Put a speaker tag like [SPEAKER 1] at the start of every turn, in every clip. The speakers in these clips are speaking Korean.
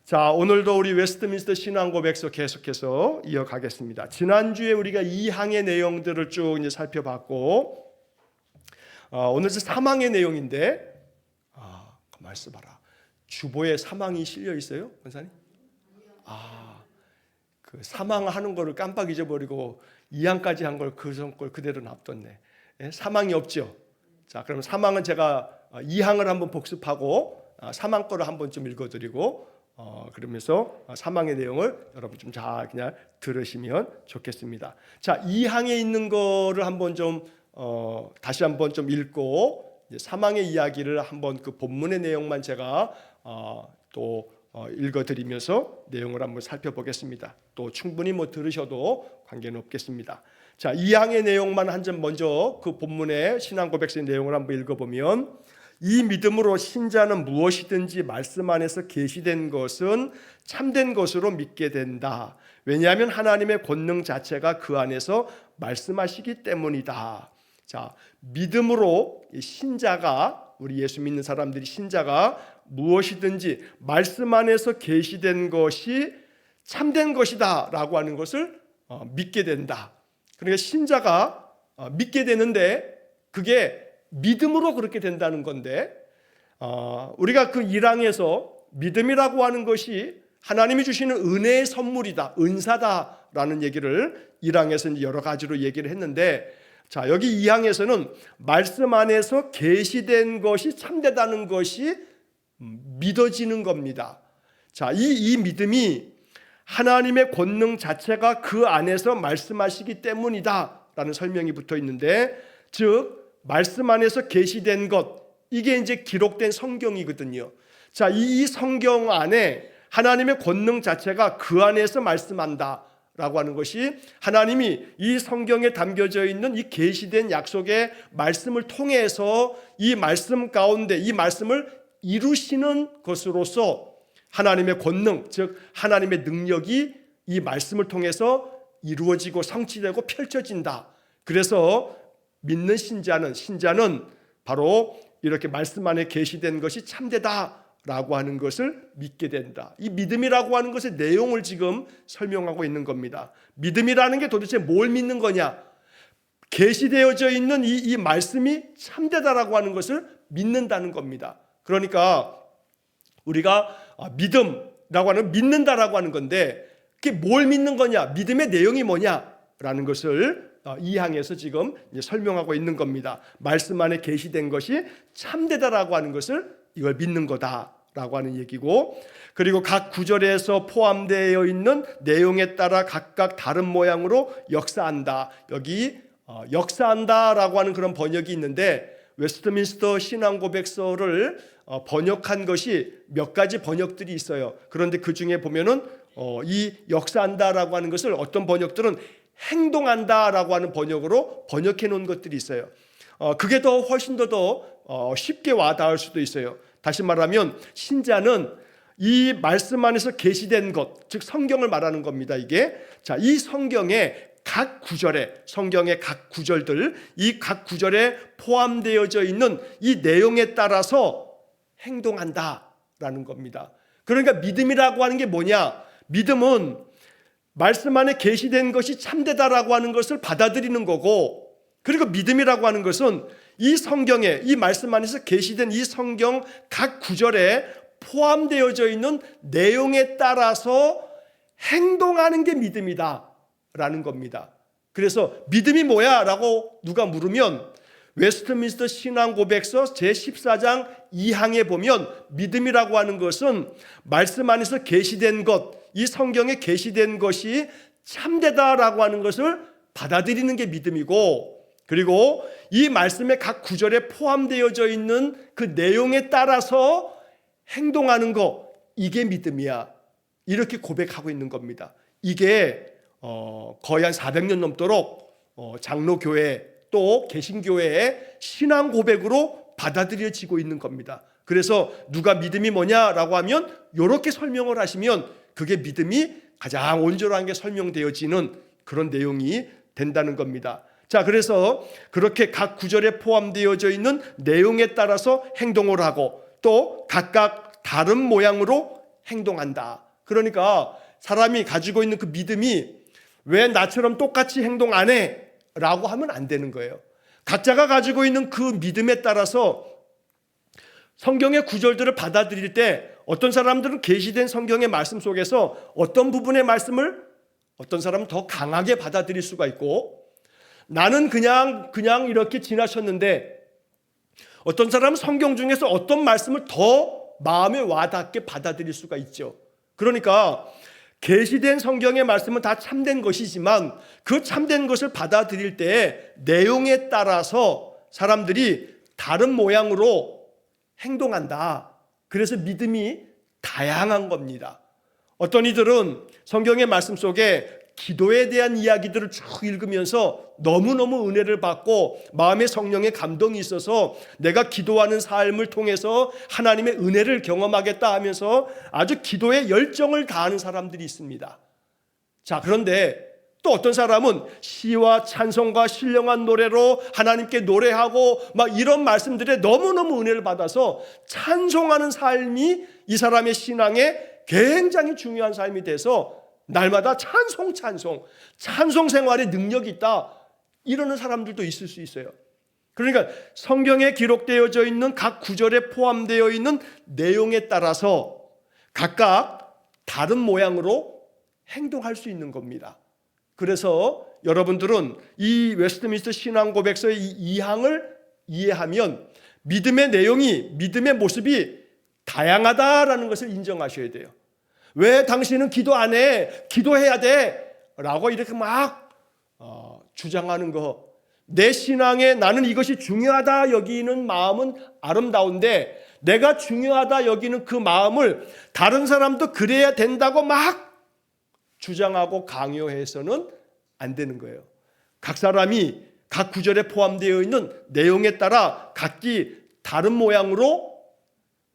[SPEAKER 1] 자, 오늘도 우리 웨스트민스터 신앙고백서 계속해서 이어가겠습니다. 지난주에 우리가 2항의 내용들을 쭉 이제 살펴봤고, 오늘 사망의 내용인데, 가만 있어 봐라. 주보에 사망이 실려 있어요, 권사님? 그 사망하는 거를 깜빡 잊어버리고 2항까지 한 걸 그 전 걸 그대로 놔뒀네. 예? 사망이 없죠. 자, 그럼 사망은 제가 2항을 한번 복습하고 사망 거를 한번 좀 읽어드리고, 그러면서 사망의 내용을 여러분 좀 잘 그냥 들으시면 좋겠습니다. 자, 2항에 있는 거를 한번 좀 다시 한번 좀 읽고, 이제 사망의 이야기를 한번 그 본문의 내용만 제가 또 읽어드리면서 내용을 한번 살펴보겠습니다. 또 충분히 들으셔도 관계는 없겠습니다. 자, 2항의 내용만 한 점 먼저 그 본문의 신앙고백서의 내용을 한번 읽어보면, 이 믿음으로 신자는 무엇이든지 말씀 안에서 계시된 것은 참된 것으로 믿게 된다. 왜냐하면 하나님의 권능 자체가 그 안에서 말씀하시기 때문이다. 자, 믿음으로 신자가, 우리 예수 믿는 사람들이 신자가 무엇이든지 말씀 안에서 계시된 것이 참된 것이다 라고 하는 것을 믿게 된다. 그러니까 신자가 믿게 되는데 그게 믿음으로 그렇게 된다는 건데, 우리가 그 1항에서 믿음이라고 하는 것이 하나님이 주시는 은혜의 선물이다, 은사다라는 얘기를 1항에서 여러 가지로 얘기를 했는데, 자, 여기 2항에서는 말씀 안에서 계시된 것이 참되다는 것이 믿어지는 겁니다. 자, 이 믿음이 하나님의 권능 자체가 그 안에서 말씀하시기 때문이다 라는 설명이 붙어 있는데, 즉 말씀 안에서 계시된 것, 이게 이제 기록된 성경이거든요. 자, 이 성경 안에 하나님의 권능 자체가 그 안에서 말씀한다 라고 하는 것이, 하나님이 이 성경에 담겨져 있는 이 계시된 약속의 말씀을 통해서 이 말씀 가운데 이 말씀을 이루시는 것으로서 하나님의 권능, 즉 하나님의 능력이 이 말씀을 통해서 이루어지고 성취되고 펼쳐진다. 그래서 믿는 신자는 바로 이렇게 말씀 안에 계시된 것이 참되다라고 하는 것을 믿게 된다. 이 믿음이라고 하는 것의 내용을 지금 설명하고 있는 겁니다. 믿음이라는 게 도대체 뭘 믿는 거냐? 계시되어져 있는 이 말씀이 참되다라고 하는 것을 믿는다는 겁니다. 그러니까 우리가 믿음이라고 하는, 믿는다라고 하는 건데, 그게 뭘 믿는 거냐? 믿음의 내용이 뭐냐라는 것을 2항에서 지금 이제 설명하고 있는 겁니다. 말씀 안에 계시된 것이 참되다라고 하는 것을, 이걸 믿는 거다라고 하는 얘기고, 그리고 각 구절에서 포함되어 있는 내용에 따라 각각 다른 모양으로 역사한다. 여기 역사한다라고 하는 그런 번역이 있는데, 웨스트민스터 신앙고백서를 번역한 것이 몇 가지 번역들이 있어요. 그런데 그 중에 보면은 이 역사한다라고 하는 것을 어떤 번역들은 행동한다라고 하는 번역으로 번역해 놓은 것들이 있어요. 그게 훨씬 더 쉽게 와닿을 수도 있어요. 다시 말하면 신자는 이 말씀 안에서 계시된 것, 즉 성경을 말하는 겁니다. 이게, 자, 이 성경의 각 구절에, 성경의 각 구절들, 이 각 구절에 포함되어져 있는 이 내용에 따라서 행동한다라는 겁니다. 그러니까 믿음이라고 하는 게 뭐냐? 믿음은 말씀 안에 계시된 것이 참되다라고 하는 것을 받아들이는 거고, 그리고 믿음이라고 하는 것은 이 성경에, 이 말씀 안에서 계시된 이 성경 각 구절에 포함되어져 있는 내용에 따라서 행동하는 게 믿음이다라는 겁니다. 그래서 믿음이 뭐야? 라고 누가 물으면 웨스트민스터 신앙고백서 제14장 2항에 보면 믿음이라고 하는 것은 말씀 안에서 계시된 것, 이 성경에 계시된 것이 참되다라고 하는 것을 받아들이는 게 믿음이고, 그리고 이 말씀의 각 구절에 포함되어져 있는 그 내용에 따라서 행동하는 거, 이게 믿음이야. 이렇게 고백하고 있는 겁니다. 이게 거의 한 400년 넘도록 장로교회 또 개신교회의 신앙 고백으로 받아들여지고 있는 겁니다. 그래서 누가 믿음이 뭐냐라고 하면 이렇게 설명을 하시면 그게 믿음이 가장 온전하게 설명되어지는 그런 내용이 된다는 겁니다. 자, 그래서 그렇게 각 구절에 포함되어져 있는 내용에 따라서 행동을 하고 또 각각 다른 모양으로 행동한다. 그러니까 사람이 가지고 있는 그 믿음이 왜 나처럼 똑같이 행동 안 해? 라고 하면 안 되는 거예요. 각자가 가지고 있는 그 믿음에 따라서 성경의 구절들을 받아들일 때 어떤 사람들은 계시된 성경의 말씀 속에서 어떤 부분의 말씀을 어떤 사람은 더 강하게 받아들일 수가 있고, 나는 그냥 이렇게 지나쳤는데 어떤 사람은 성경 중에서 어떤 말씀을 더 마음에 와닿게 받아들일 수가 있죠. 그러니까 계시된 성경의 말씀은 다 참된 것이지만 그 참된 것을 받아들일 때 내용에 따라서 사람들이 다른 모양으로 행동한다. 그래서 믿음이 다양한 겁니다. 어떤 이들은 성경의 말씀 속에 기도에 대한 이야기들을 쭉 읽으면서 너무너무 은혜를 받고 마음의 성령의 감동이 있어서 내가 기도하는 삶을 통해서 하나님의 은혜를 경험하겠다 하면서 아주 기도에 열정을 다하는 사람들이 있습니다. 자, 그런데 또 어떤 사람은 시와 찬송과 신령한 노래로 하나님께 노래하고 막 이런 말씀들에 너무너무 은혜를 받아서 찬송하는 삶이 이 사람의 신앙에 굉장히 중요한 삶이 돼서 날마다 찬송 생활에 능력이 있다, 이러는 사람들도 있을 수 있어요. 그러니까 성경에 기록되어져 있는 각 구절에 포함되어 있는 내용에 따라서 각각 다른 모양으로 행동할 수 있는 겁니다. 그래서 여러분들은 이 웨스트민스터 신앙 고백서의 이 2항을 이해하면 믿음의 내용이, 믿음의 모습이 다양하다라는 것을 인정하셔야 돼요. 왜 당신은 기도 안 해? 기도해야 돼 라고 이렇게 막 주장하는 거, 내 신앙에 나는 이것이 중요하다 여기는 마음은 아름다운데 내가 중요하다 여기는 그 마음을 다른 사람도 그래야 된다고 막 주장하고 강요해서는 안 되는 거예요. 각 사람이 각 구절에 포함되어 있는 내용에 따라 각기 다른 모양으로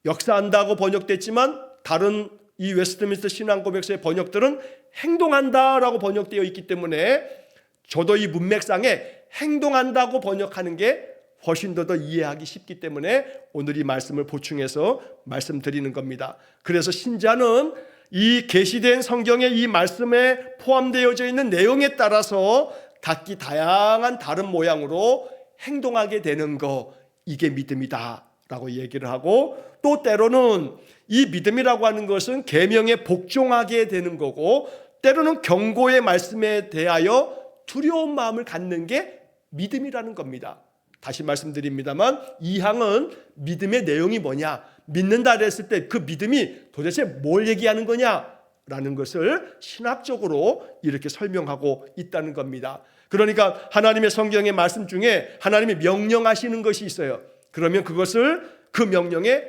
[SPEAKER 1] 역사한다고 번역됐지만 다른 이 웨스트민스터 신앙 고백서의 번역들은 행동한다라고 번역되어 있기 때문에 저도 이 문맥상에 행동한다고 번역하는 게 훨씬 더 이해하기 쉽기 때문에 오늘 이 말씀을 보충해서 말씀드리는 겁니다. 그래서 신자는 이 계시된 성경의 이 말씀에 포함되어져 있는 내용에 따라서 각기 다양한 다른 모양으로 행동하게 되는 거, 이게 믿음이다 라고 얘기를 하고, 또 때로는 이 믿음이라고 하는 것은 계명에 복종하게 되는 거고, 때로는 경고의 말씀에 대하여 두려운 마음을 갖는 게 믿음이라는 겁니다. 다시 말씀드립니다만 2항은 믿음의 내용이 뭐냐, 믿는다 했을 때 그 믿음이 도대체 뭘 얘기하는 거냐라는 것을 신학적으로 이렇게 설명하고 있다는 겁니다. 그러니까 하나님의 성경의 말씀 중에 하나님이 명령하시는 것이 있어요. 그러면 그것을 그 명령에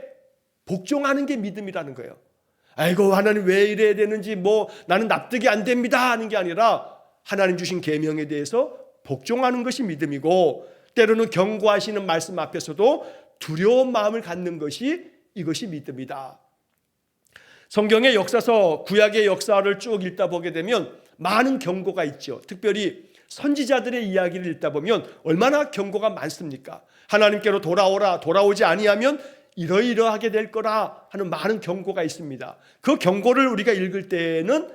[SPEAKER 1] 복종하는 게 믿음이라는 거예요. 아이고 하나님 왜 이래야 되는지 나는 납득이 안 됩니다 하는 게 아니라 하나님 주신 계명에 대해서 복종하는 것이 믿음이고, 때로는 경고하시는 말씀 앞에서도 두려운 마음을 갖는 것이, 이것이 믿음이다. 성경의 역사서, 구약의 역사를 쭉 읽다 보게 되면 많은 경고가 있죠. 특별히 선지자들의 이야기를 읽다 보면 얼마나 경고가 많습니까? 하나님께로 돌아오라, 돌아오지 아니하면 이러이러하게 될 거라 하는 많은 경고가 있습니다. 그 경고를 우리가 읽을 때에는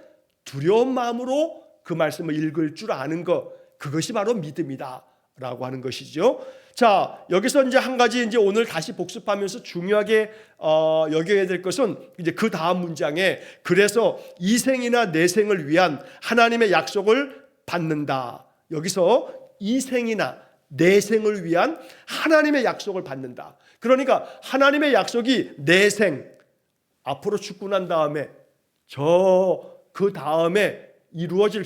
[SPEAKER 1] 두려운 마음으로 그 말씀을 읽을 줄 아는 것, 그것이 바로 믿음이다 라고 하는 것이죠. 자, 여기서 이제 한 가지 이제 오늘 다시 복습하면서 중요하게 여겨야 될 것은 이제 그 다음 문장에, 그래서 이 생이나 내 생을 위한 하나님의 약속을 받는다. 여기서 이 생이나 내 생을 위한 하나님의 약속을 받는다. 그러니까 하나님의 약속이 내 생, 앞으로 죽고 난 다음에 그 다음에 이루어질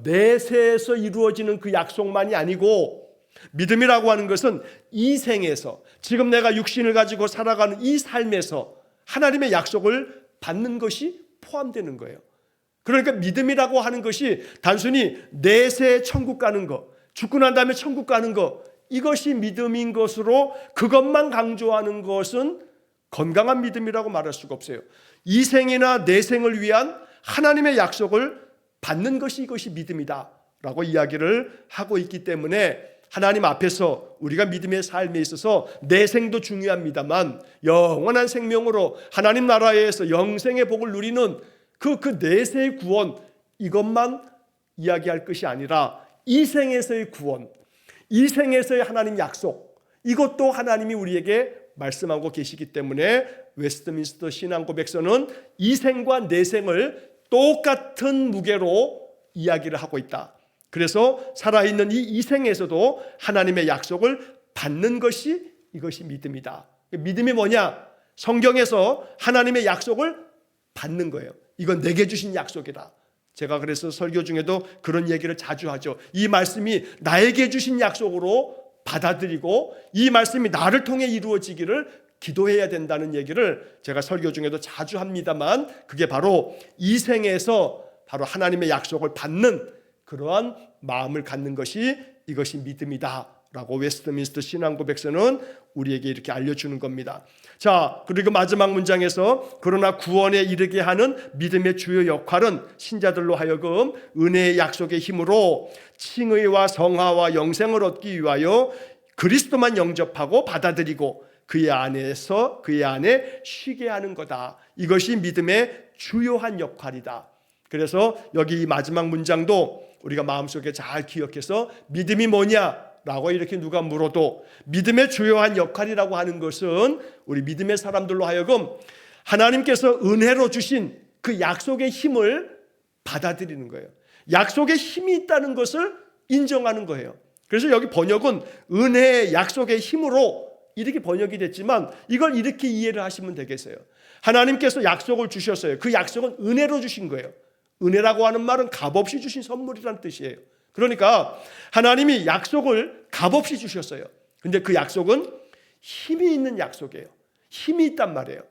[SPEAKER 1] 내세에서 이루어지는 그 약속만이 아니고, 믿음이라고 하는 것은 이 생에서, 지금 내가 육신을 가지고 살아가는 이 삶에서 하나님의 약속을 받는 것이 포함되는 거예요. 그러니까 믿음이라고 하는 것이 단순히 내세에 천국 가는 것, 죽고 난 다음에 천국 가는 것, 이것이 믿음인 것으로 그것만 강조하는 것은 건강한 믿음이라고 말할 수가 없어요. 이 생이나 내 생을 위한 하나님의 약속을 받는 것이, 이것이 믿음이다 라고 이야기를 하고 있기 때문에 하나님 앞에서 우리가 믿음의 삶에 있어서 내생도 중요합니다만 영원한 생명으로 하나님 나라에서 영생의 복을 누리는 그 내세의 구원, 이것만 이야기할 것이 아니라 이 생에서의 구원, 이 생에서의 하나님 약속, 이것도 하나님이 우리에게 말씀하고 계시기 때문에 웨스트민스터 신앙고백서는 이 생과 내생을 똑같은 무게로 이야기를 하고 있다. 그래서 살아있는 이 생에서도 하나님의 약속을 받는 것이 이것이 믿음이다. 믿음이 뭐냐? 성경에서 하나님의 약속을 받는 거예요. 이건 내게 주신 약속이다. 제가 그래서 설교 중에도 그런 얘기를 자주 하죠. 이 말씀이 나에게 주신 약속으로 받아들이고 이 말씀이 나를 통해 이루어지기를 기도해야 된다는 얘기를 제가 설교 중에도 자주 합니다만, 그게 바로 이 생에서 바로 하나님의 약속을 받는 그러한 마음을 갖는 것이 이것이 믿음이다 라고 웨스트민스터 신앙고백서는 우리에게 이렇게 알려주는 겁니다. 자, 그리고 마지막 문장에서 그러나 구원에 이르게 하는 믿음의 주요 역할은 신자들로 하여금 은혜의 약속의 힘으로 칭의와 성화와 영생을 얻기 위하여 그리스도만 영접하고 받아들이고 그의 안에 쉬게 하는 거다. 이것이 믿음의 주요한 역할이다. 그래서 여기 이 마지막 문장도 우리가 마음속에 잘 기억해서 믿음이 뭐냐라고 이렇게 누가 물어도 믿음의 주요한 역할이라고 하는 것은 우리 믿음의 사람들로 하여금 하나님께서 은혜로 주신 그 약속의 힘을 받아들이는 거예요. 약속의 힘이 있다는 것을 인정하는 거예요. 그래서 여기 번역은 은혜의 약속의 힘으로 이렇게 번역이 됐지만 이걸 이렇게 이해를 하시면 되겠어요. 하나님께서 약속을 주셨어요. 그 약속은 은혜로 주신 거예요. 은혜라고 하는 말은 값없이 주신 선물이라는 뜻이에요. 그러니까 하나님이 약속을 값없이 주셨어요. 근데 그 약속은 힘이 있는 약속이에요. 힘이 있단 말이에요.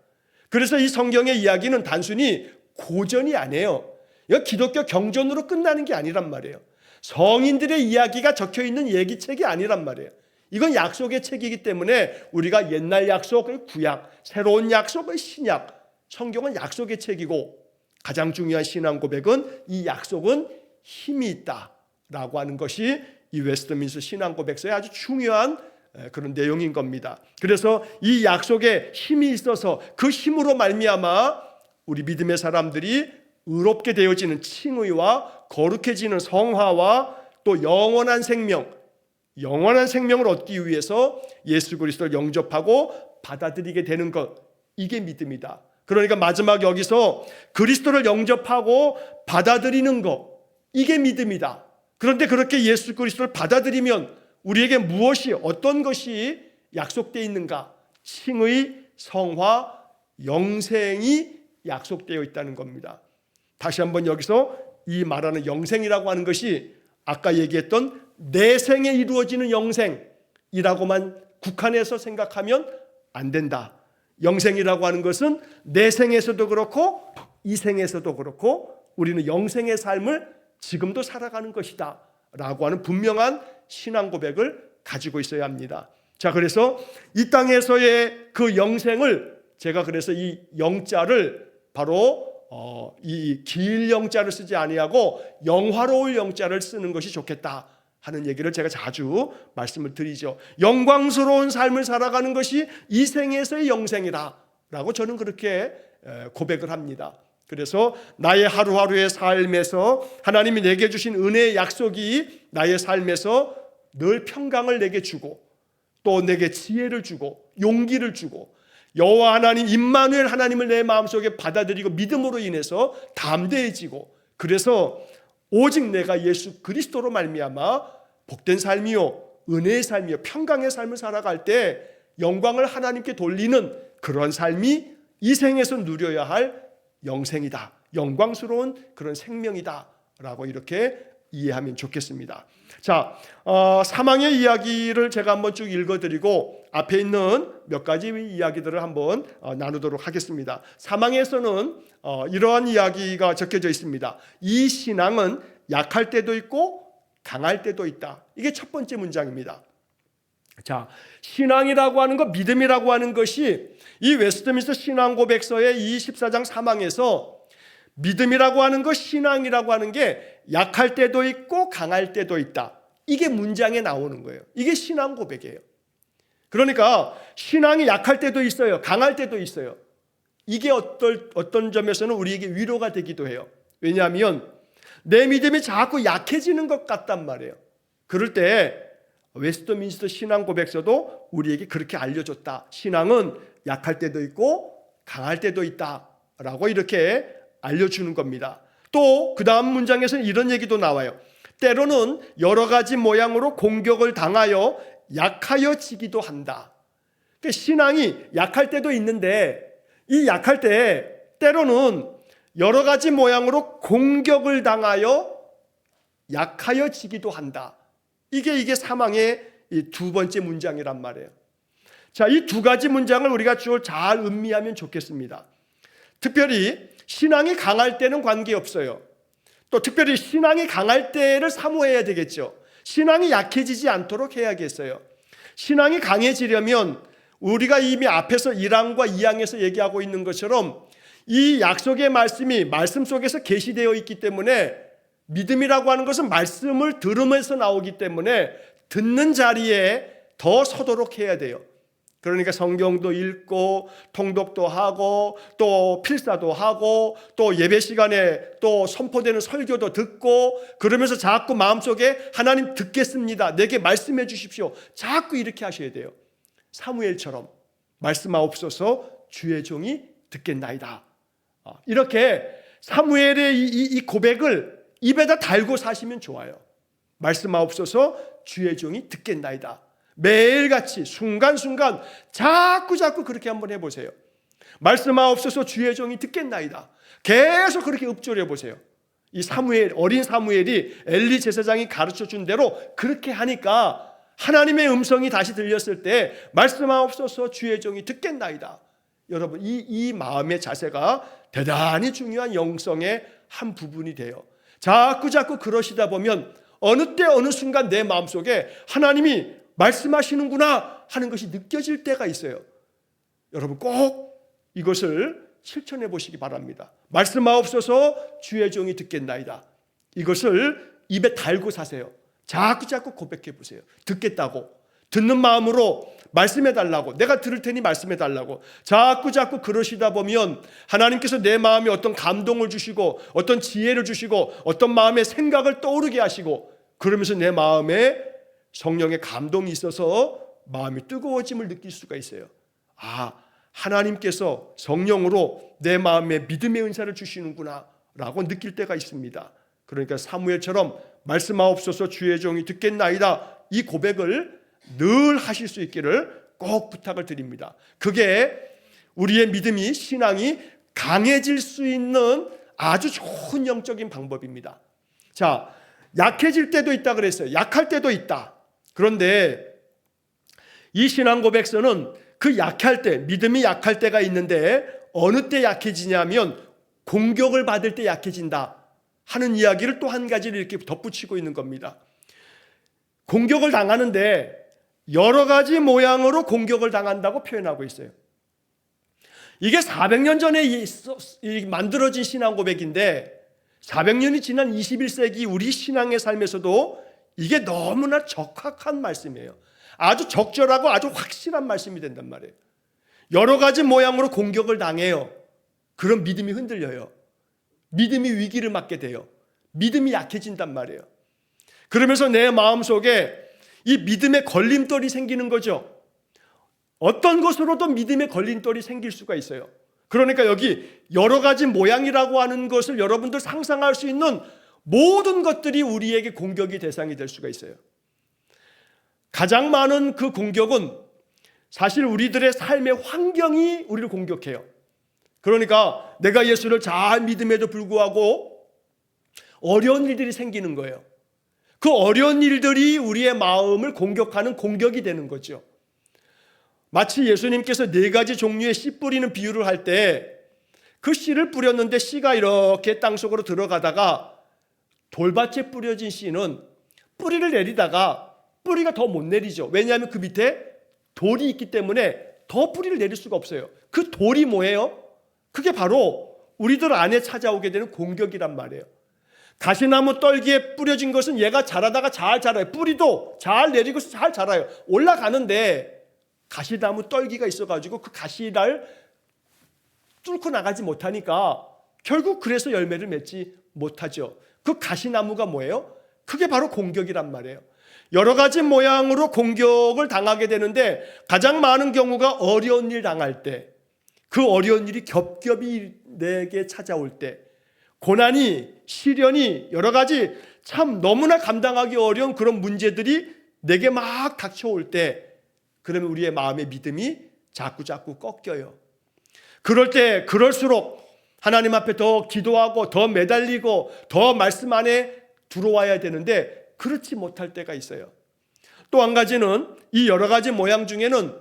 [SPEAKER 1] 그래서 이 성경의 이야기는 단순히 고전이 아니에요. 이거 기독교 경전으로 끝나는 게 아니란 말이에요. 성인들의 이야기가 적혀있는 얘기책이 아니란 말이에요. 이건 약속의 책이기 때문에 우리가 옛날 약속의 구약, 새로운 약속의 신약, 성경은 약속의 책이고 가장 중요한 신앙 고백은 이 약속은 힘이 있다라고 하는 것이 이 웨스트민스터 신앙 고백서의 아주 중요한 그런 내용인 겁니다. 그래서 이 약속에 힘이 있어서 그 힘으로 말미암아 우리 믿음의 사람들이 의롭게 되어지는 칭의와 거룩해지는 성화와 또 영원한 생명을 얻기 위해서 예수 그리스도를 영접하고 받아들이게 되는 것, 이게 믿음이다. 그러니까 마지막 여기서 그리스도를 영접하고 받아들이는 것, 이게 믿음이다. 그런데 그렇게 예수 그리스도를 받아들이면 우리에게 무엇이, 어떤 것이 약속되어 있는가? 칭의, 성화, 영생이 약속되어 있다는 겁니다. 다시 한번 여기서 이 말하는 영생이라고 하는 것이 아까 얘기했던 내생에 이루어지는 영생이라고만 국한해서 생각하면 안 된다. 영생이라고 하는 것은 내생에서도 그렇고 이생에서도 그렇고 우리는 영생의 삶을 지금도 살아가는 것이다 라고 하는 분명한 신앙 고백을 가지고 있어야 합니다. 자, 그래서 이 땅에서의 그 영생을 제가 그래서 이 영자를 바로 이 길 영자를 쓰지 아니하고 영화로울 영자를 쓰는 것이 좋겠다 하는 얘기를 제가 자주 말씀을 드리죠. 영광스러운 삶을 살아가는 것이 이 생에서의 영생이다 라고 저는 그렇게 고백을 합니다. 그래서 나의 하루하루의 삶에서 하나님이 내게 주신 은혜의 약속이 나의 삶에서 늘 평강을 내게 주고 또 내게 지혜를 주고 용기를 주고 여호와 하나님 임마누엘 하나님을 내 마음속에 받아들이고 믿음으로 인해서 담대해지고 그래서 오직 내가 예수 그리스도로 말미암아 복된 삶이요 은혜의 삶이요 평강의 삶을 살아갈 때 영광을 하나님께 돌리는 그런 삶이 이 생에서 누려야 할 영생이다. 영광스러운 그런 생명이다 라고 이렇게 이해하면 좋겠습니다. 자, 사망의 이야기를 제가 한번 쭉 읽어드리고 앞에 있는 몇 가지 이야기들을 한번 나누도록 하겠습니다. 사망에서는 이러한 이야기가 적혀져 있습니다. 이 신앙은 약할 때도 있고 강할 때도 있다. 이게 첫 번째 문장입니다. 자, 신앙이라고 하는 것, 믿음이라고 하는 것이 이 웨스트민스터 신앙고백서의 이 14장 사망에서 믿음이라고 하는 것, 신앙이라고 하는 게 약할 때도 있고 강할 때도 있다. 이게 문장에 나오는 거예요. 이게 신앙 고백이에요. 그러니까 신앙이 약할 때도 있어요. 강할 때도 있어요. 이게 어떤 점에서는 우리에게 위로가 되기도 해요. 왜냐하면 내 믿음이 자꾸 약해지는 것 같단 말이에요. 그럴 때 웨스트민스터 신앙 고백서도 우리에게 그렇게 알려줬다. 신앙은 약할 때도 있고 강할 때도 있다라고 이렇게 알려주는 겁니다. 또 그 다음 문장에서는 이런 얘기도 나와요. 때로는 여러 가지 모양으로 공격을 당하여 약하여지기도 한다. 그러니까 신앙이 약할 때도 있는데 이 약할 때 때로는 여러 가지 모양으로 공격을 당하여 약하여지기도 한다. 이게 사망의 이 두 번째 문장이란 말이에요. 자, 이 두 가지 문장을 우리가 잘 음미하면 좋겠습니다. 특별히 신앙이 강할 때는 관계없어요. 또 특별히 신앙이 강할 때를 사모해야 되겠죠. 신앙이 약해지지 않도록 해야겠어요. 신앙이 강해지려면 우리가 이미 앞에서 1항과 2항에서 얘기하고 있는 것처럼 이 약속의 말씀이 말씀 속에서 계시되어 있기 때문에 믿음이라고 하는 것은 말씀을 들으면서 나오기 때문에 듣는 자리에 더 서도록 해야 돼요. 그러니까 성경도 읽고 통독도 하고 또 필사도 하고 또 예배 시간에 또 선포되는 설교도 듣고 그러면서 자꾸 마음속에 하나님 듣겠습니다. 내게 말씀해 주십시오. 자꾸 이렇게 하셔야 돼요. 사무엘처럼 말씀하옵소서 주의 종이 듣겠나이다. 이렇게 사무엘의 이 고백을 입에다 달고 사시면 좋아요. 말씀하옵소서 주의 종이 듣겠나이다. 매일같이 순간순간 자꾸 그렇게 한번 해보세요. 말씀하옵소서 주의 종이 듣겠나이다. 계속 그렇게 읊조려 보세요. 이 어린 사무엘이 엘리 제사장이 가르쳐준 대로 그렇게 하니까 하나님의 음성이 다시 들렸을 때 말씀하옵소서 주의 종이 듣겠나이다. 여러분 이 마음의 자세가 대단히 중요한 영성의 한 부분이 돼요. 자꾸 그러시다 보면 어느 때 어느 순간 내 마음속에 하나님이 말씀하시는구나 하는 것이 느껴질 때가 있어요. 여러분 꼭 이것을 실천해 보시기 바랍니다. 말씀하옵소서 주의 종이 듣겠나이다. 이것을 입에 달고 사세요. 자꾸 고백해 보세요. 듣겠다고 듣는 마음으로 말씀해 달라고, 내가 들을 테니 말씀해 달라고 자꾸 그러시다 보면 하나님께서 내 마음에 어떤 감동을 주시고 어떤 지혜를 주시고 어떤 마음의 생각을 떠오르게 하시고 그러면서 내 마음에 성령의 감동이 있어서 마음이 뜨거워짐을 느낄 수가 있어요. 하나님께서 성령으로 내 마음에 믿음의 은사를 주시는구나 라고 느낄 때가 있습니다. 그러니까 사무엘처럼 말씀하옵소서 주의 종이 듣겠나이다. 이 고백을 늘 하실 수 있기를 꼭 부탁을 드립니다. 그게 우리의 믿음이 신앙이 강해질 수 있는 아주 좋은 영적인 방법입니다. 자, 약해질 때도 있다 그랬어요. 약할 때도 있다. 그런데 이 신앙 고백서는 그 약할 때, 믿음이 약할 때가 있는데 어느 때 약해지냐면 공격을 받을 때 약해진다 하는 이야기를 또 한 가지를 이렇게 덧붙이고 있는 겁니다. 공격을 당하는데 여러 가지 모양으로 공격을 당한다고 표현하고 있어요. 이게 400년 전에 만들어진 신앙 고백인데 400년이 지난 21세기 우리 신앙의 삶에서도 이게 너무나 적확한 말씀이에요. 아주 적절하고 아주 확실한 말씀이 된단 말이에요. 여러 가지 모양으로 공격을 당해요. 그럼 믿음이 흔들려요. 믿음이 위기를 맞게 돼요. 믿음이 약해진단 말이에요. 그러면서 내 마음속에 이 믿음의 걸림돌이 생기는 거죠. 어떤 것으로도 믿음의 걸림돌이 생길 수가 있어요. 그러니까 여기 여러 가지 모양이라고 하는 것을 여러분들 상상할 수 있는 모든 것들이 우리에게 공격의 대상이 될 수가 있어요. 가장 많은 그 공격은 사실 우리들의 삶의 환경이 우리를 공격해요. 그러니까 내가 예수를 잘 믿음에도 불구하고 어려운 일들이 생기는 거예요. 그 어려운 일들이 우리의 마음을 공격하는 공격이 되는 거죠. 마치 예수님께서 4가지 종류의 씨 뿌리는 비유를 할 때 그 씨를 뿌렸는데 씨가 이렇게 땅속으로 들어가다가 돌밭에 뿌려진 씨는 뿌리를 내리다가 뿌리가 더 못 내리죠. 왜냐하면 그 밑에 돌이 있기 때문에 더 뿌리를 내릴 수가 없어요. 그 돌이 뭐예요? 그게 바로 우리들 안에 찾아오게 되는 공격이란 말이에요. 가시나무 떨기에 뿌려진 것은 얘가 자라다가 잘 자라요. 뿌리도 잘 내리고 잘 자라요. 올라가는데 가시나무 떨기가 있어가지고 그 가시를 뚫고 나가지 못하니까 결국 그래서 열매를 맺지 못하죠. 그 가시나무가 뭐예요? 그게 바로 공격이란 말이에요. 여러 가지 모양으로 공격을 당하게 되는데 가장 많은 경우가 어려운 일 당할 때, 그 어려운 일이 겹겹이 내게 찾아올 때, 고난이, 시련이 여러 가지 참 너무나 감당하기 어려운 그런 문제들이 내게 막 닥쳐올 때, 그러면 우리의 마음의 믿음이 자꾸 꺾여요. 그럴 때 그럴수록 하나님 앞에 더 기도하고 더 매달리고 더 말씀 안에 들어와야 되는데 그렇지 못할 때가 있어요. 또 한 가지는 이 여러 가지 모양 중에는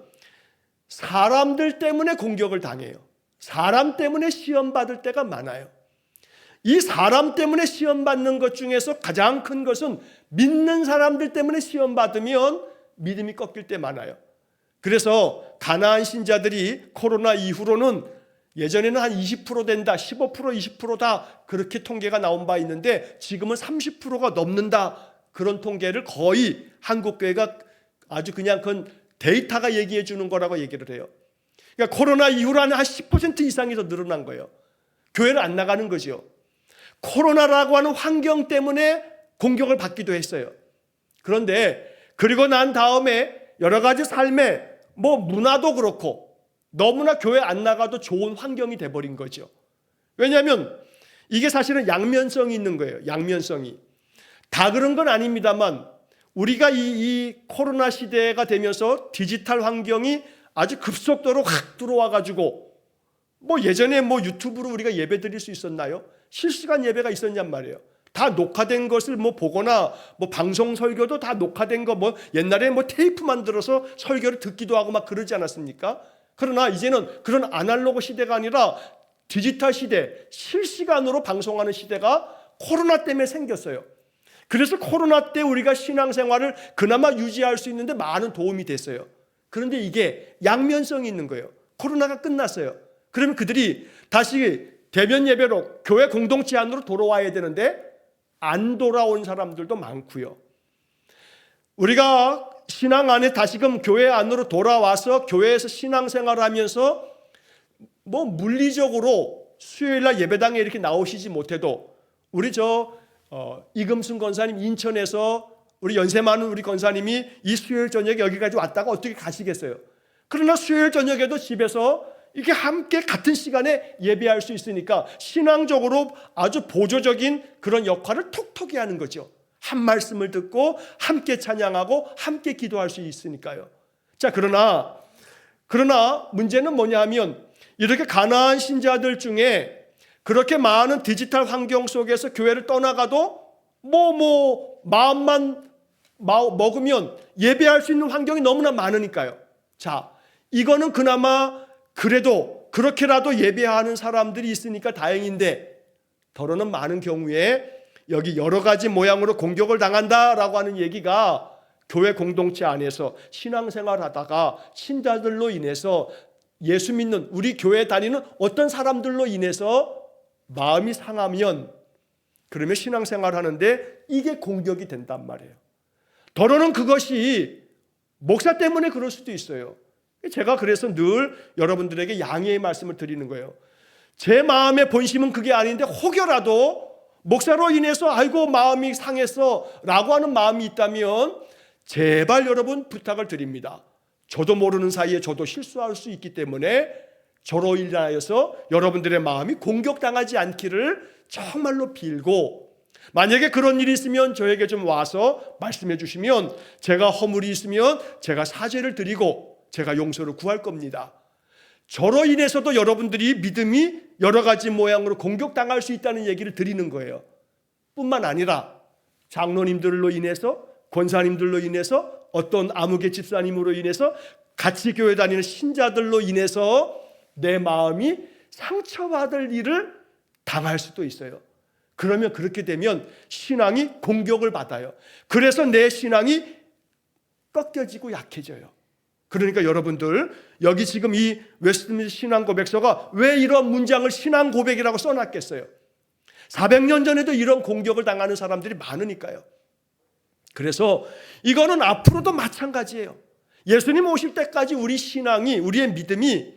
[SPEAKER 1] 사람들 때문에 공격을 당해요. 사람 때문에 시험받을 때가 많아요. 이 사람 때문에 시험받는 것 중에서 가장 큰 것은 믿는 사람들 때문에 시험받으면 믿음이 꺾일 때 많아요. 그래서 가나안 신자들이 코로나 이후로는 예전에는 한 20% 된다, 15%, 20%다 그렇게 통계가 나온 바 있는데 지금은 30%가 넘는다. 그런 통계를 거의 한국교회가 아주 그냥 그건 데이터가 얘기해 주는 거라고 얘기를 해요. 그러니까 코로나 이후로는 한 10% 이상이 더 늘어난 거예요. 교회는 안 나가는 거죠. 코로나라고 하는 환경 때문에 공격을 받기도 했어요. 그런데 그리고 난 다음에 여러 가지 삶에 문화도 그렇고 너무나 교회 안 나가도 좋은 환경이 돼버린 거죠. 왜냐하면 이게 사실은 양면성이 있는 거예요. 양면성이. 다 그런 건 아닙니다만 우리가 이 코로나 시대가 되면서 디지털 환경이 아주 급속도로 확 들어와가지고 예전에 유튜브로 우리가 예배 드릴 수 있었나요? 실시간 예배가 있었냔 말이에요. 다 녹화된 것을 보거나 방송 설교도 다 녹화된 거 옛날에 테이프 만들어서 설교를 듣기도 하고 막 그러지 않았습니까? 그러나 이제는 그런 아날로그 시대가 아니라 디지털 시대, 실시간으로 방송하는 시대가 코로나 때문에 생겼어요. 그래서 코로나 때 우리가 신앙생활을 그나마 유지할 수 있는데 많은 도움이 됐어요. 그런데 이게 양면성이 있는 거예요. 코로나가 끝났어요. 그러면 그들이 다시 대면 예배로 교회 공동체 안으로 돌아와야 되는데 안 돌아온 사람들도 많고요. 우리가 신앙 안에 다시금 교회 안으로 돌아와서 교회에서 신앙생활을 하면서 물리적으로 수요일날 예배당에 이렇게 나오시지 못해도 우리 이금순 권사님 인천에서 우리 연세 많은 우리 권사님이 이 수요일 저녁에 여기까지 왔다가 어떻게 가시겠어요? 그러나 수요일 저녁에도 집에서 이렇게 함께 같은 시간에 예배할 수 있으니까 신앙적으로 아주 보조적인 그런 역할을 톡톡히 하는 거죠. 한 말씀을 듣고 함께 찬양하고 함께 기도할 수 있으니까요. 자, 그러나 문제는 뭐냐 하면 이렇게 가나안 신자들 중에 그렇게 많은 디지털 환경 속에서 교회를 떠나가도 마음만 먹으면 예배할 수 있는 환경이 너무나 많으니까요. 자, 이거는 그나마 그래도 그렇게라도 예배하는 사람들이 있으니까 다행인데 더러는 많은 경우에 여기 여러 가지 모양으로 공격을 당한다라고 하는 얘기가 교회 공동체 안에서 신앙생활을 하다가 신자들로 인해서 예수 믿는 우리 교회 다니는 어떤 사람들로 인해서 마음이 상하면 그러면 신앙생활을 하는데 이게 공격이 된단 말이에요. 더러는 그것이 목사 때문에 그럴 수도 있어요. 제가 그래서 늘 여러분들에게 양해의 말씀을 드리는 거예요. 제 마음의 본심은 그게 아닌데 혹여라도 목사로 인해서 아이고 마음이 상했어 라고 하는 마음이 있다면 제발 여러분 부탁을 드립니다. 저도 모르는 사이에 저도 실수할 수 있기 때문에 저로 인하여서 여러분들의 마음이 공격당하지 않기를 정말로 빌고, 만약에 그런 일이 있으면 저에게 좀 와서 말씀해 주시면 제가 허물이 있으면 제가 사죄를 드리고 제가 용서를 구할 겁니다. 저로 인해서도 여러분들이 믿음이 여러 가지 모양으로 공격당할 수 있다는 얘기를 드리는 거예요. 뿐만 아니라 장로님들로 인해서, 권사님들로 인해서, 어떤 아무개 집사님으로 인해서, 같이 교회 다니는 신자들로 인해서 내 마음이 상처받을 일을 당할 수도 있어요. 그러면 그렇게 되면 신앙이 공격을 받아요. 그래서 내 신앙이 꺾여지고 약해져요. 그러니까 여러분들 여기 지금 이 웨스트민스터 신앙 고백서가 왜 이런 문장을 신앙 고백이라고 써놨겠어요? 400년 전에도 이런 공격을 당하는 사람들이 많으니까요. 그래서 이거는 앞으로도 마찬가지예요. 예수님 오실 때까지 우리 신앙이, 우리의 믿음이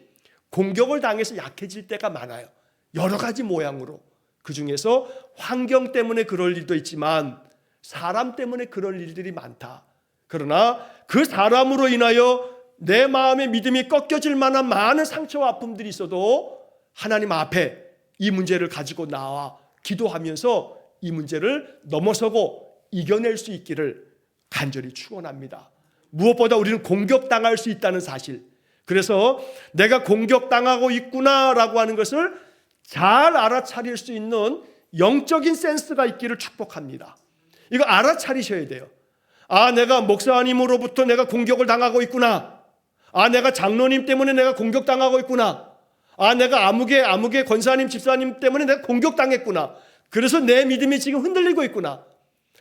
[SPEAKER 1] 공격을 당해서 약해질 때가 많아요. 여러 가지 모양으로. 그 중에서 환경 때문에 그럴 일도 있지만 사람 때문에 그럴 일들이 많다. 그러나 그 사람으로 인하여 내 마음의 믿음이 꺾여질 만한 많은 상처와 아픔들이 있어도 하나님 앞에 이 문제를 가지고 나와 기도하면서 이 문제를 넘어서고 이겨낼 수 있기를 간절히 축원합니다. 무엇보다 우리는 공격당할 수 있다는 사실, 그래서 내가 공격당하고 있구나라고 하는 것을 잘 알아차릴 수 있는 영적인 센스가 있기를 축복합니다. 이거 알아차리셔야 돼요. 아, 내가 목사님으로부터 내가 공격을 당하고 있구나. 아, 내가 장로님 때문에 내가 공격당하고 있구나. 아, 내가 아무개 권사님, 집사님 때문에 내가 공격당했구나. 그래서 내 믿음이 지금 흔들리고 있구나.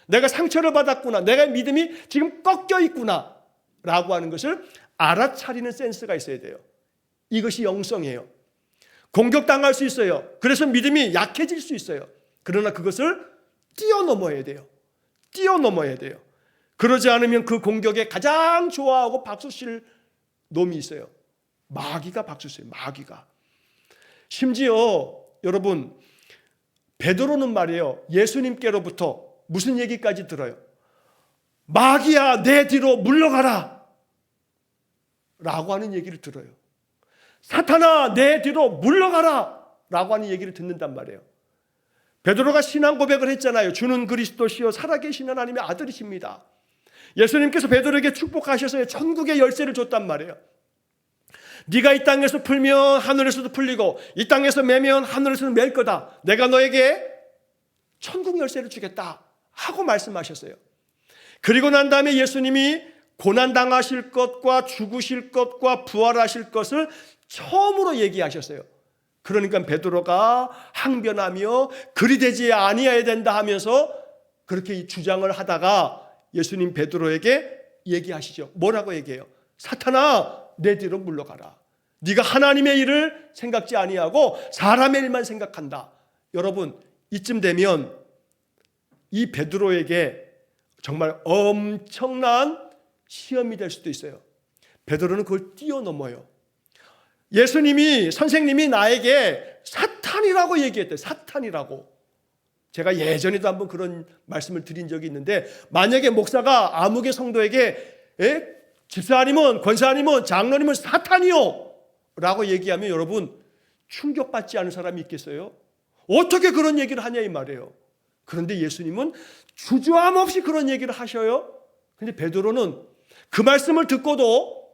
[SPEAKER 1] 내가 상처를 받았구나. 내가 믿음이 지금 꺾여 있구나. 라고 하는 것을 알아차리는 센스가 있어야 돼요. 이것이 영성이에요. 공격당할 수 있어요. 그래서 믿음이 약해질 수 있어요. 그러나 그것을 뛰어넘어야 돼요. 뛰어넘어야 돼요. 그러지 않으면 그 공격에 가장 좋아하고 박수 칠 놈이 있어요. 마귀가 박수 쳐요. 마귀가. 심지어 여러분, 베드로는 말이에요, 예수님께로부터 무슨 얘기까지 들어요? 마귀야, 내 뒤로 물러가라 라고 하는 얘기를 들어요. 사탄아, 내 뒤로 물러가라 라고 하는 얘기를 듣는단 말이에요. 베드로가 신앙 고백을 했잖아요. 주는 그리스도시요 살아계신 하나님의 아들이십니다. 예수님께서 베드로에게 축복하셔서 천국의 열쇠를 줬단 말이에요. 네가 이 땅에서 풀면 하늘에서도 풀리고 이 땅에서 매면 하늘에서도 맬 거다. 내가 너에게 천국 열쇠를 주겠다 하고 말씀하셨어요. 그리고 난 다음에 예수님이 고난당하실 것과 죽으실 것과 부활하실 것을 처음으로 얘기하셨어요. 그러니까 베드로가 항변하며 그리 되지 아니해야 된다 하면서 그렇게 주장을 하다가 예수님 베드로에게 얘기하시죠. 뭐라고 얘기해요? 사탄아, 내 뒤로 물러가라. 네가 하나님의 일을 생각지 아니하고 사람의 일만 생각한다. 여러분, 이쯤 되면 이 베드로에게 정말 엄청난 시험이 될 수도 있어요. 베드로는 그걸 뛰어넘어요. 예수님이, 선생님이 나에게 사탄이라고 얘기했대요. 사탄이라고. 제가 예전에도 한번 그런 말씀을 드린 적이 있는데, 만약에 목사가 아무개 성도에게 집사님은, 권사님은, 장로님은 사탄이요 라고 얘기하면 여러분 충격받지 않은 사람이 있겠어요? 어떻게 그런 얘기를 하냐 이 말이에요. 그런데 예수님은 주저함 없이 그런 얘기를 하셔요. 근데 베드로는 그 말씀을 듣고도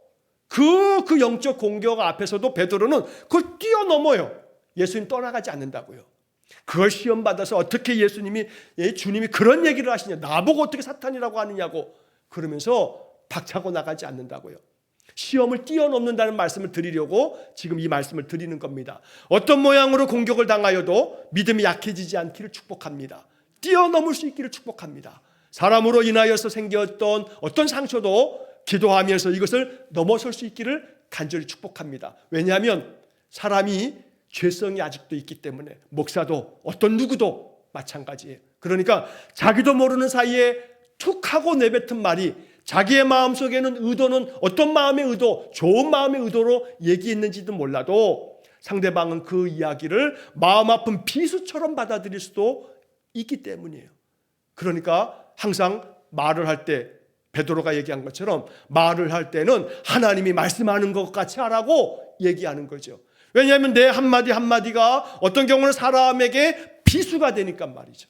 [SPEAKER 1] 그 영적 공격 앞에서도 베드로는 그걸 뛰어넘어요. 예수님 떠나가지 않는다고요. 그걸 시험받아서 어떻게 주님이 그런 얘기를 하시냐, 나보고 어떻게 사탄이라고 하느냐고 그러면서 박차고 나가지 않는다고요. 시험을 뛰어넘는다는 말씀을 드리려고 지금 이 말씀을 드리는 겁니다. 어떤 모양으로 공격을 당하여도 믿음이 약해지지 않기를 축복합니다. 뛰어넘을 수 있기를 축복합니다. 사람으로 인하여서 생겼던 어떤 상처도 기도하면서 이것을 넘어설 수 있기를 간절히 축복합니다. 왜냐하면 사람이 죄성이 아직도 있기 때문에, 목사도 어떤 누구도 마찬가지예요. 그러니까 자기도 모르는 사이에 툭 하고 내뱉은 말이 자기의 마음속에는 의도는 어떤 마음의 의도, 좋은 마음의 의도로 얘기했는지도 몰라도 상대방은 그 이야기를 마음 아픈 비수처럼 받아들일 수도 있기 때문이에요. 그러니까 항상 말을 할 때 베드로가 얘기한 것처럼 말을 할 때는 하나님이 말씀하는 것 같이 하라고 얘기하는 거죠. 왜냐하면 내 한마디 한마디가 어떤 경우는 사람에게 비수가 되니까 말이죠.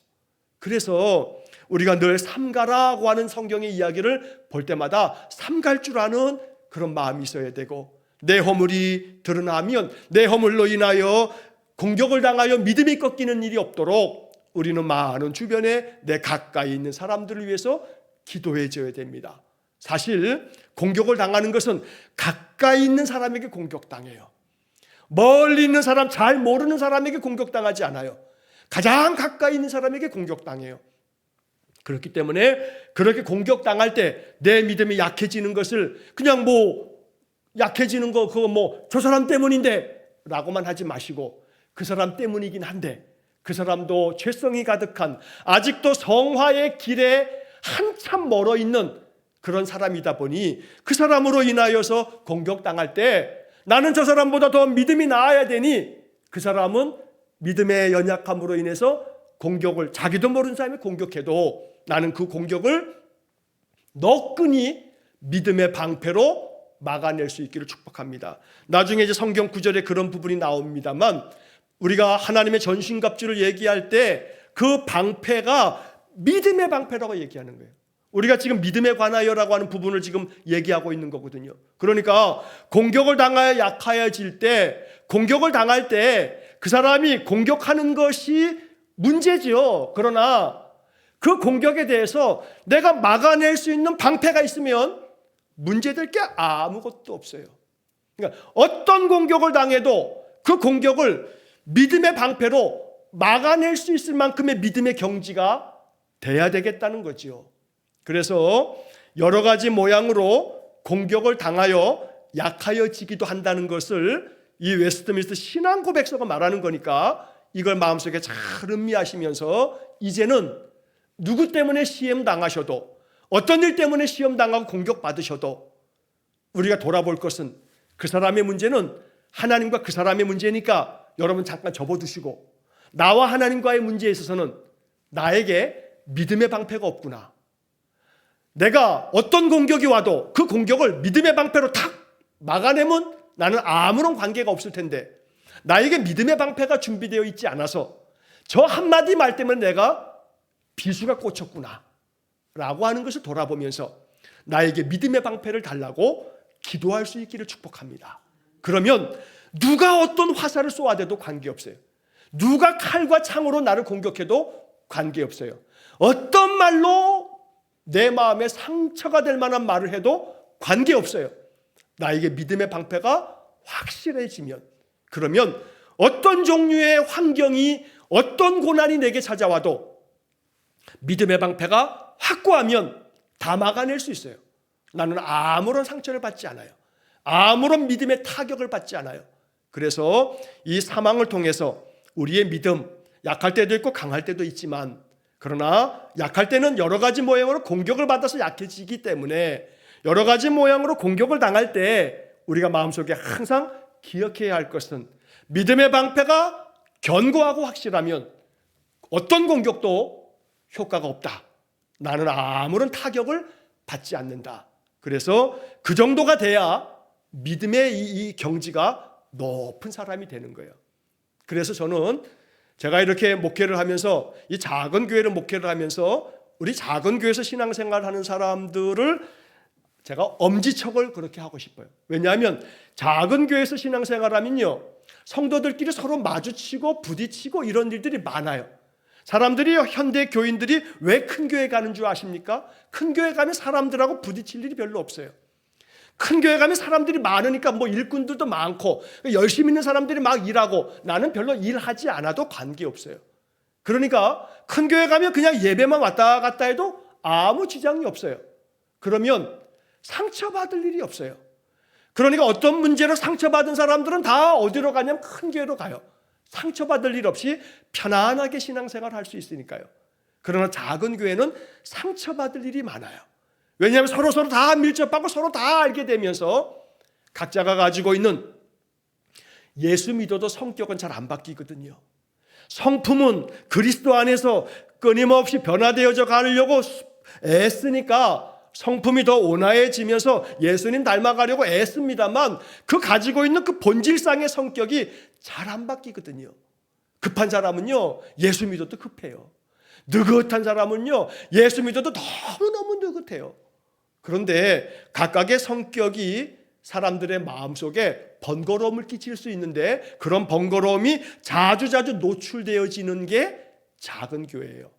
[SPEAKER 1] 그래서 우리가 늘 삼가라고 하는 성경의 이야기를 볼 때마다 삼갈 줄 아는 그런 마음이 있어야 되고, 내 허물이 드러나면 내 허물로 인하여 공격을 당하여 믿음이 꺾이는 일이 없도록 우리는 많은 주변에 내 가까이 있는 사람들을 위해서 기도해 줘야 됩니다. 사실 공격을 당하는 것은 가까이 있는 사람에게 공격당해요. 멀리 있는 사람, 잘 모르는 사람에게 공격당하지 않아요. 가장 가까이 있는 사람에게 공격당해요. 그렇기 때문에 그렇게 공격당할 때 내 믿음이 약해지는 것을 그냥 약해지는 거 그거 저 사람 때문인데 라고만 하지 마시고, 그 사람 때문이긴 한데 그 사람도 죄성이 가득한, 아직도 성화의 길에 한참 멀어 있는 그런 사람이다 보니 그 사람으로 인하여서 공격당할 때 나는 저 사람보다 더 믿음이 나아야 되니 그 사람은 믿음의 연약함으로 인해서 공격을, 자기도 모르는 사람이 공격해도 나는 그 공격을 너끈히 믿음의 방패로 막아낼 수 있기를 축복합니다. 나중에 이제 성경 구절에 그런 부분이 나옵니다만 우리가 하나님의 전신갑주를 얘기할 때 그 방패가 믿음의 방패라고 얘기하는 거예요. 우리가 지금 믿음에 관하여라고 하는 부분을 지금 얘기하고 있는 거거든요. 그러니까 공격을 당하여 약하여질 때, 공격을 당할 때 그 사람이 공격하는 것이 문제죠. 그러나 그 공격에 대해서 내가 막아낼 수 있는 방패가 있으면 문제될 게 아무것도 없어요. 그러니까 어떤 공격을 당해도 그 공격을 믿음의 방패로 막아낼 수 있을 만큼의 믿음의 경지가 돼야 되겠다는 거죠. 그래서 여러 가지 모양으로 공격을 당하여 약하여지기도 한다는 것을 이 웨스트민스터 신앙 고백서가 말하는 거니까 이걸 마음속에 잘 음미하시면서 이제는 누구 때문에 시험 당하셔도, 어떤 일 때문에 시험 당하고 공격받으셔도 우리가 돌아볼 것은 그 사람의 문제는 하나님과 그 사람의 문제니까 여러분 잠깐 접어두시고, 나와 하나님과의 문제에 있어서는 나에게 믿음의 방패가 없구나, 내가 어떤 공격이 와도 그 공격을 믿음의 방패로 탁 막아내면 나는 아무런 관계가 없을 텐데 나에게 믿음의 방패가 준비되어 있지 않아서 저 한마디 말 때문에 내가 비수가 꽂혔구나 라고 하는 것을 돌아보면서 나에게 믿음의 방패를 달라고 기도할 수 있기를 축복합니다. 그러면 누가 어떤 화살을 쏘아대도 관계없어요. 누가 칼과 창으로 나를 공격해도 관계없어요. 어떤 말로 내 마음에 상처가 될 만한 말을 해도 관계없어요. 나에게 믿음의 방패가 확실해지면, 그러면 어떤 종류의 환경이, 어떤 고난이 내게 찾아와도 믿음의 방패가 확고하면 다 막아낼 수 있어요. 나는 아무런 상처를 받지 않아요. 아무런 믿음의 타격을 받지 않아요. 그래서 이 사망을 통해서 우리의 믿음, 약할 때도 있고 강할 때도 있지만, 그러나 약할 때는 여러 가지 모양으로 공격을 받아서 약해지기 때문에 여러 가지 모양으로 공격을 당할 때 우리가 마음속에 항상 기억해야 할 것은 믿음의 방패가 견고하고 확실하면 어떤 공격도 효과가 없다. 나는 아무런 타격을 받지 않는다. 그래서 그 정도가 돼야 믿음의 이 경지가 높은 사람이 되는 거예요. 그래서 저는 제가 이렇게 목회를 하면서, 이 작은 교회를 목회를 하면서 우리 작은 교회에서 신앙생활을 하는 사람들을 제가 엄지척을 그렇게 하고 싶어요. 왜냐하면 작은 교회에서 신앙생활을 하면요, 성도들끼리 서로 마주치고 부딪히고 이런 일들이 많아요. 사람들이, 현대 교인들이 왜 큰 교회 가는 줄 아십니까? 큰 교회 가면 사람들하고 부딪힐 일이 별로 없어요. 큰 교회 가면 사람들이 많으니까 뭐 일꾼들도 많고 열심히 있는 사람들이 막 일하고 나는 별로 일하지 않아도 관계없어요. 그러니까 큰 교회 가면 그냥 예배만 왔다 갔다 해도 아무 지장이 없어요. 그러면 상처받을 일이 없어요. 그러니까 어떤 문제로 상처받은 사람들은 다 어디로 가냐면 큰 교회로 가요. 상처받을 일 없이 편안하게 신앙생활을 할 수 있으니까요. 그러나 작은 교회는 상처받을 일이 많아요. 왜냐하면 서로 다 밀접하고 서로 다 알게 되면서 각자가 가지고 있는, 예수 믿어도 성격은 잘 안 바뀌거든요. 성품은 그리스도 안에서 끊임없이 변화되어져 가려고 애쓰니까 성품이 더 온화해지면서 예수님 닮아가려고 애씁니다만 그 가지고 있는 그 본질상의 성격이 잘 안 바뀌거든요. 급한 사람은요, 예수 믿어도 급해요. 느긋한 사람은요, 예수 믿어도 너무너무 느긋해요. 그런데 각각의 성격이 사람들의 마음속에 번거로움을 끼칠 수 있는데 그런 번거로움이 자주자주 노출되어지는 게 작은 교회예요.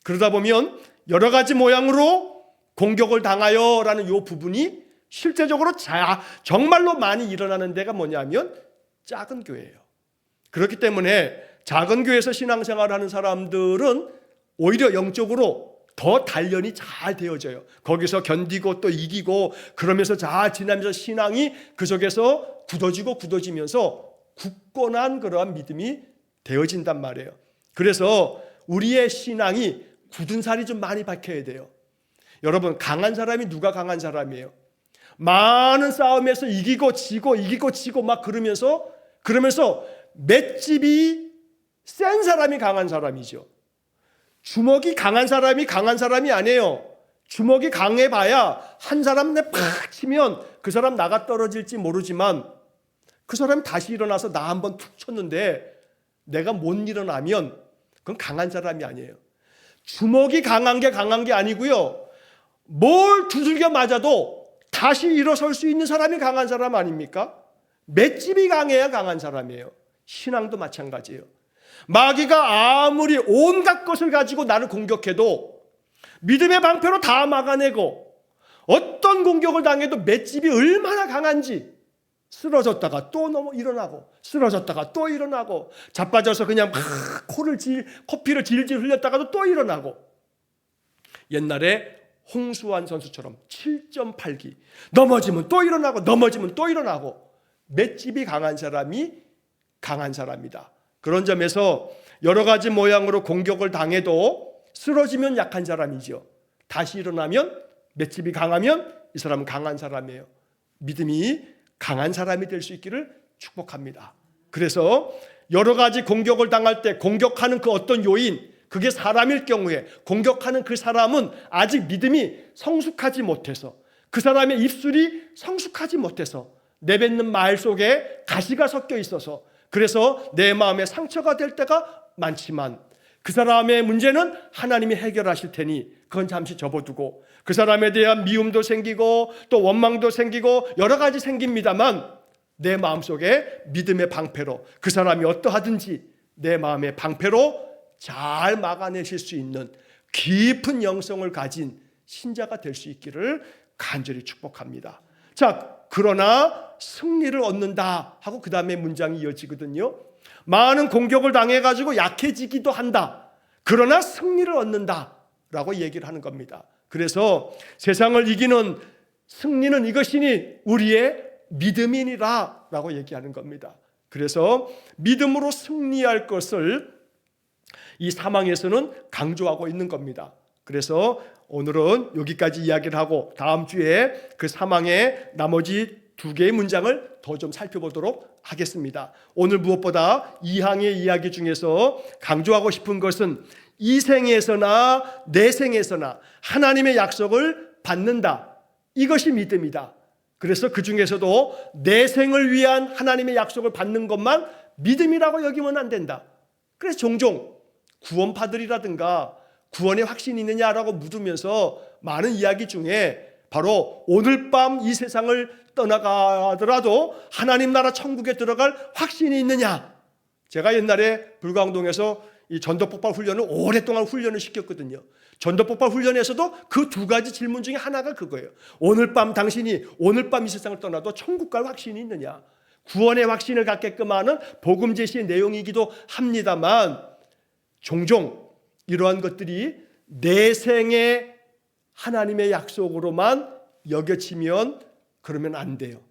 [SPEAKER 1] 그러다 보면 여러 가지 모양으로 공격을 당하여라는 이 부분이 실제적으로 정말로 많이 일어나는 데가 뭐냐면 작은 교회예요. 그렇기 때문에 작은 교회에서 신앙생활을 하는 사람들은 오히려 영적으로 더 단련이 잘 되어져요. 거기서 견디고 또 이기고 그러면서 잘 지나면서 신앙이 그 속에서 굳어지면서 굳건한 그러한 믿음이 되어진단 말이에요. 그래서 우리의 신앙이 굳은 살이 좀 많이 박혀야 돼요. 여러분, 강한 사람이 누가 강한 사람이에요? 많은 싸움에서 이기고 지고 막 그러면서 맷집이 센 사람이 강한 사람이죠. 주먹이 강한 사람이 아니에요. 주먹이 강해봐야 한 사람 내 팍 치면 그 사람 나가 떨어질지 모르지만 그 사람이 다시 일어나서 나 한번 툭 쳤는데 내가 못 일어나면 그건 강한 사람이 아니에요. 주먹이 강한 게 아니고요. 뭘 두들겨 맞아도 다시 일어설 수 있는 사람이 강한 사람 아닙니까? 맷집이 강해야 강한 사람이에요. 신앙도 마찬가지예요. 마귀가 아무리 온갖 것을 가지고 나를 공격해도 믿음의 방패로 다 막아내고 어떤 공격을 당해도 맷집이 얼마나 강한지 쓰러졌다가 또 일어나고 쓰러졌다가 또 일어나고 자빠져서 그냥 막 코피를 질질 흘렸다가도 또 일어나고 옛날에 홍수환 선수처럼 7.8기 넘어지면 또 일어나고 맷집이 강한 사람이 강한 사람이다. 그런 점에서 여러 가지 모양으로 공격을 당해도 쓰러지면 약한 사람이죠. 다시 일어나면 맷집이 강하면 이 사람은 강한 사람이에요. 믿음이 강한 사람이 될 수 있기를 축복합니다. 그래서 여러 가지 공격을 당할 때 공격하는 그 어떤 요인, 그게 사람일 경우에 공격하는 그 사람은 아직 믿음이 성숙하지 못해서 그 사람의 입술이 성숙하지 못해서 내뱉는 말 속에 가시가 섞여 있어서 그래서 내 마음에 상처가 될 때가 많지만 그 사람의 문제는 하나님이 해결하실 테니 그건 잠시 접어두고 그 사람에 대한 미움도 생기고 또 원망도 생기고 여러 가지 생깁니다만 내 마음속에 믿음의 방패로 그 사람이 어떠하든지 내 마음의 방패로 잘 막아내실 수 있는 깊은 영성을 가진 신자가 될 수 있기를 간절히 축복합니다. 자, 그러나 승리를 얻는다 하고 그 다음에 문장이 이어지거든요. 많은 공격을 당해가지고 약해지기도 한다. 그러나 승리를 얻는다 라고 얘기를 하는 겁니다. 그래서 세상을 이기는 승리는 이것이니 우리의 믿음이니라 라고 얘기하는 겁니다. 그래서 믿음으로 승리할 것을 이 사망에서는 강조하고 있는 겁니다. 그래서 오늘은 여기까지 이야기를 하고 다음 주에 그 사망의 나머지 두 개의 문장을 더 좀 살펴보도록 하겠습니다. 오늘 무엇보다 이 항의 이야기 중에서 강조하고 싶은 것은 이 생에서나 내 생에서나 하나님의 약속을 받는다. 이것이 믿음이다. 그래서 그 중에서도 내 생을 위한 하나님의 약속을 받는 것만 믿음이라고 여기면 안 된다. 그래서 종종 구원파들이라든가 구원의 확신이 있느냐라고 묻으면서 많은 이야기 중에 바로 오늘 밤 이 세상을 떠나가더라도 하나님 나라 천국에 들어갈 확신이 있느냐. 제가 옛날에 불광동에서 이 전도폭발 훈련을 오랫동안 훈련을 시켰거든요. 전도폭발 훈련에서도 그 두 가지 질문 중에 하나가 그거예요. 오늘 밤 당신이 오늘 밤 이 세상을 떠나도 천국 갈 확신이 있느냐. 구원의 확신을 갖게끔 하는 복음 제시의 내용이기도 합니다만 종종 이러한 것들이 내 생의 하나님의 약속으로만 여겨지면 그러면 안 돼요.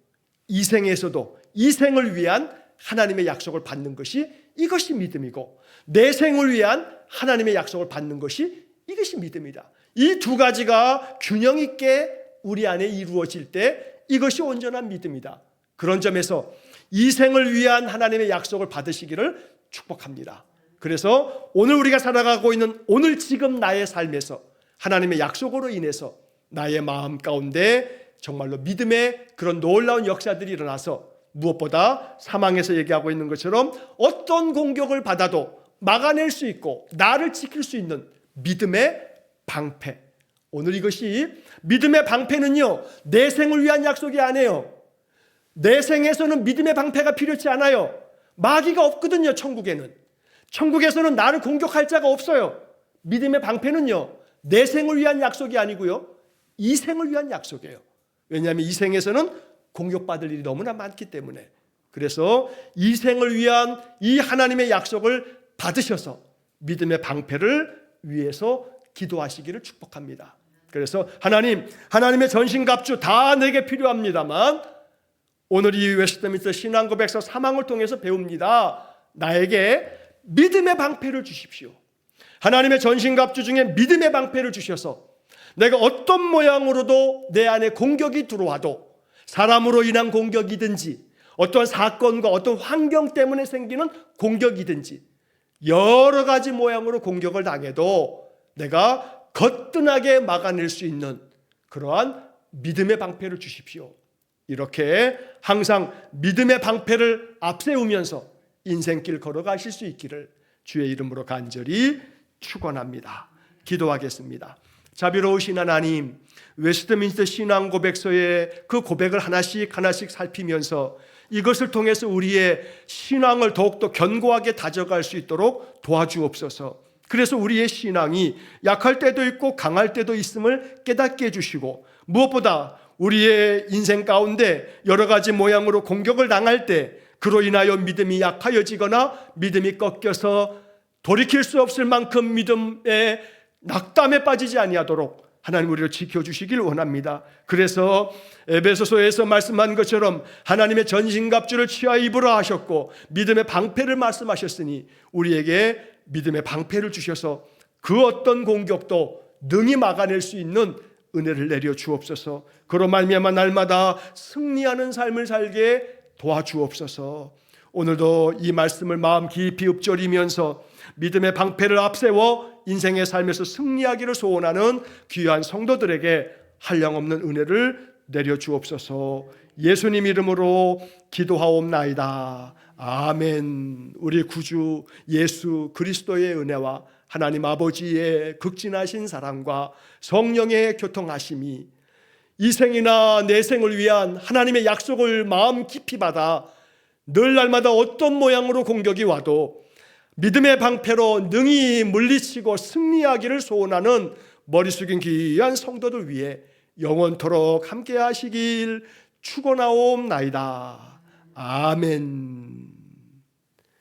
[SPEAKER 1] 이 생에서도 이 생을 위한 하나님의 약속을 받는 것이 이것이 믿음이고 내 생을 위한 하나님의 약속을 받는 것이 이것이 믿음이다. 이 두 가지가 균형 있게 우리 안에 이루어질 때 이것이 온전한 믿음이다. 그런 점에서 이 생을 위한 하나님의 약속을 받으시기를 축복합니다. 그래서 오늘 우리가 살아가고 있는 오늘 지금 나의 삶에서 하나님의 약속으로 인해서 나의 마음 가운데 정말로 믿음의 그런 놀라운 역사들이 일어나서 무엇보다 사망에서 얘기하고 있는 것처럼 어떤 공격을 받아도 막아낼 수 있고 나를 지킬 수 있는 믿음의 방패. 오늘 이것이 믿음의 방패는요, 내 생을 위한 약속이 아니에요. 내 생에서는 믿음의 방패가 필요치 않아요. 마귀가 없거든요. 천국에서는 나를 공격할 자가 없어요. 믿음의 방패는요, 내 생을 위한 약속이 아니고요, 이 생을 위한 약속이에요. 왜냐하면 이 생에서는 공격받을 일이 너무나 많기 때문에. 그래서 이 생을 위한 이 하나님의 약속을 받으셔서 믿음의 방패를 위해서 기도하시기를 축복합니다. 그래서 하나님의 전신갑주 다 내게 필요합니다만 오늘 이 웨스트민스터 신앙고백서 사망을 통해서 배웁니다. 나에게 믿음의 방패를 주십시오. 하나님의 전신갑주 중에 믿음의 방패를 주셔서 내가 어떤 모양으로도 내 안에 공격이 들어와도, 사람으로 인한 공격이든지 어떤 사건과 어떤 환경 때문에 생기는 공격이든지 여러 가지 모양으로 공격을 당해도 내가 거뜬하게 막아낼 수 있는 그러한 믿음의 방패를 주십시오. 이렇게 항상 믿음의 방패를 앞세우면서 인생길 걸어가실 수 있기를 주의 이름으로 간절히 축원합니다. 기도하겠습니다. 자비로우신 하나님, 웨스트민스터 신앙 고백서의 그 고백을 하나씩 살피면서 이것을 통해서 우리의 신앙을 더욱더 견고하게 다져갈 수 있도록 도와주옵소서. 그래서 우리의 신앙이 약할 때도 있고 강할 때도 있음을 깨닫게 해주시고, 무엇보다 우리의 인생 가운데 여러 가지 모양으로 공격을 당할 때 그로 인하여 믿음이 약하여지거나 믿음이 꺾여서 돌이킬 수 없을 만큼 믿음의 낙담에 빠지지 아니하도록 하나님 우리를 지켜주시길 원합니다. 그래서 에베소서에서 말씀한 것처럼 하나님의 전신갑주를 취하여 입으라 하셨고 믿음의 방패를 말씀하셨으니 우리에게 믿음의 방패를 주셔서 그 어떤 공격도 능히 막아낼 수 있는 은혜를 내려 주옵소서. 그로 말미암아 날마다 승리하는 삶을 살게 도와주옵소서. 오늘도 이 말씀을 마음 깊이 읊조리면서 믿음의 방패를 앞세워 인생의 삶에서 승리하기를 소원하는 귀한 성도들에게 한량없는 은혜를 내려 주옵소서. 예수님 이름으로 기도하옵나이다. 아멘. 우리 구주 예수 그리스도의 은혜와 하나님 아버지의 극진하신 사랑과 성령의 교통하심이 이 생이나 내 생을 위한 하나님의 약속을 마음 깊이 받아 늘 날마다 어떤 모양으로 공격이 와도 믿음의 방패로 능히 물리치고 승리하기를 소원하는 머리 숙인 귀한 성도들 위해 영원토록 함께 하시길 축원하옵나이다. 아멘.